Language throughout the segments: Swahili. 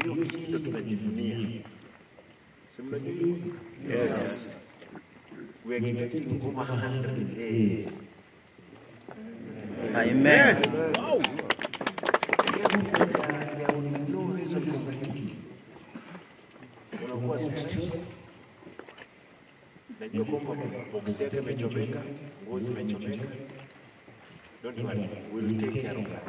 Riokindo tunajivunia. Simnajua? Yes. We're expecting over 100 days. Amen. Wow. There will be no reason for complaining. Unakuwa stressed. Najua kwamba box yake imechomeka, nguo zimechomeka. Don't worry, we'll take care of that.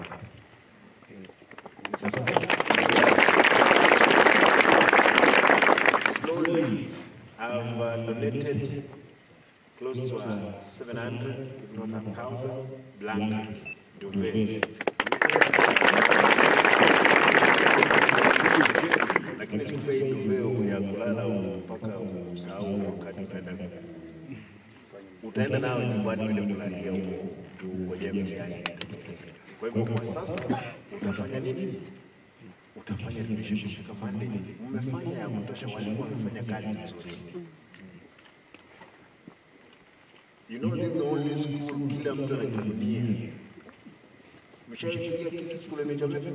Slowly, I've donated close to 700, if not 1,000, blankets, duvets. Lakini sikupe duvet ya kulala mpaka usahau wakati utaenda nao nyumbani uende kulalia huko ngoje mtihani. Kwa hivyo kwa sasa utafanya nini? Utafanya revision kufika Monday. Mmefanya ya kutosha, walikuwa wamefanya kazi nzuri. You know this is the only school kila mtu anajivunia. Mshaisikia kisi shule imechomeka?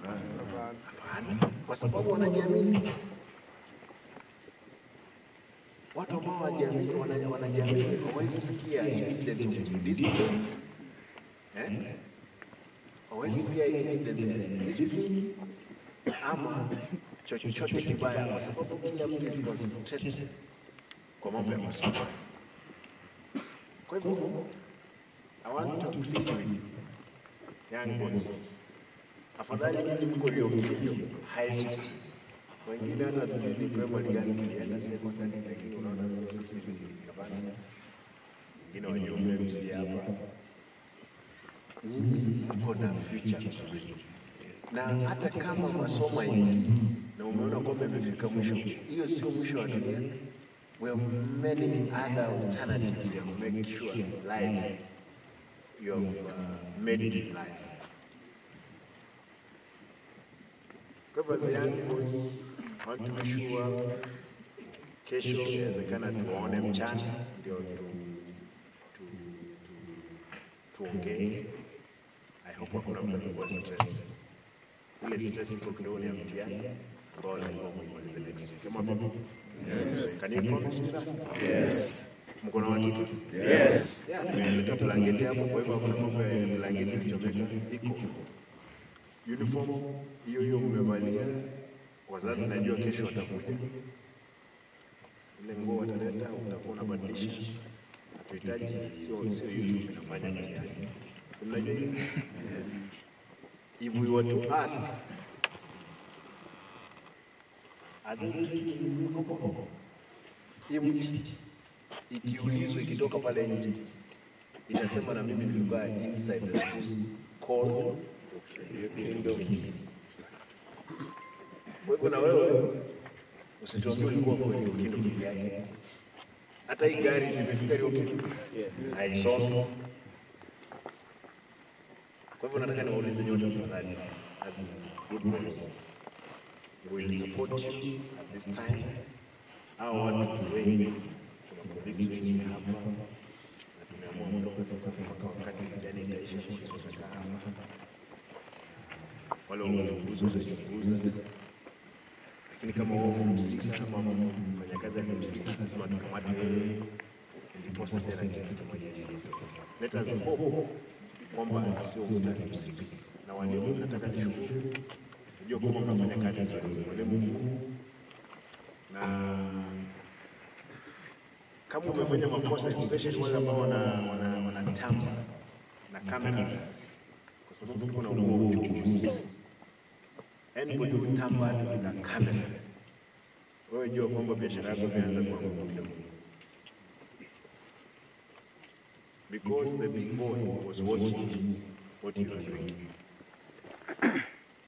Hapana. Kwa sababu wanajiamini. Watu ambao wanajiamini hawawezi sikia incident of discipline. Hawawezi sikia incident of discipline ama chochote kibaya, kwa sababu kila mtu is concentrated kwa mambo ya masomo. Kwa hivyo, I want to plead with young boys. Afadhali nyinyi mko Riokindo high school. Wengine hata tulini primary gani kilienda secondary, lakini unaona sisi hapana. Wengine wajumbe MC hapa. Nyinyi mko na future nzuri. Na hata kama masomo yengi na umeona kwamba imefika mwisho, hiyo sio mwisho wa dunia. We have many other alternatives to make sure life you have made it in life. Kwa sababu young boys want to be sure kesho inawezekana tuone mchana ndio tuongee. I hope hakuna mtu anakuwa stress. Ile stress iko kidogo ya mtihani ambao lazima muimalize next week. Kama babu? Yes. Can you promise me that? Yes. Mko na watoto? Yes. Nimeleta blanketi hapo, kwa hivyo hakuna mambo ya blanketi ilichomeka. Iko. Uniform hiyo mmevalia. Wazazi najua kesho watakuja. Ile nguo wataleta utakuwa unabadilisha. Tuhitaji sio uniform inafanya mtihani. Mnajua hiyo? Yes. If we were to ask, hii mti ikiulizwa ikitoka pale nje itasema na mimi nilikuwa inside the school called Riokindo. Wewe na wewe usituambie ulikuwa kwa Riokindo peke yake. Hata hii gari zimefika Riokindo. Yes. Haisomi. Kwa hivyo nataka niwaulize nyote tafadhali, as good boys, we will support you at this time. I want to wait for this week hapa, na tumeamua kutoka sasa mpaka wakati mtihani itaisha kutoka hapa. Wale wanaochunguza, lakini kama wao mhusika ama mfanyakazi akihusika, lazima tukamate wewe, ndipo sasa tena kitu kama hicho. Let us hope kwamba sio mtahusika. Na walimu nataka nishukuru. Najua kwamba mnafanya kazi nzuri walimu. Na kama umefanya makosa, especially wale ambao wanatamba na cameras, kwa sababu kuna uchunguzi. Anybody who tamba na camera, wewe jua kwamba biashara yako imeanza kuanguka. Because the big boy was watching what you are doing.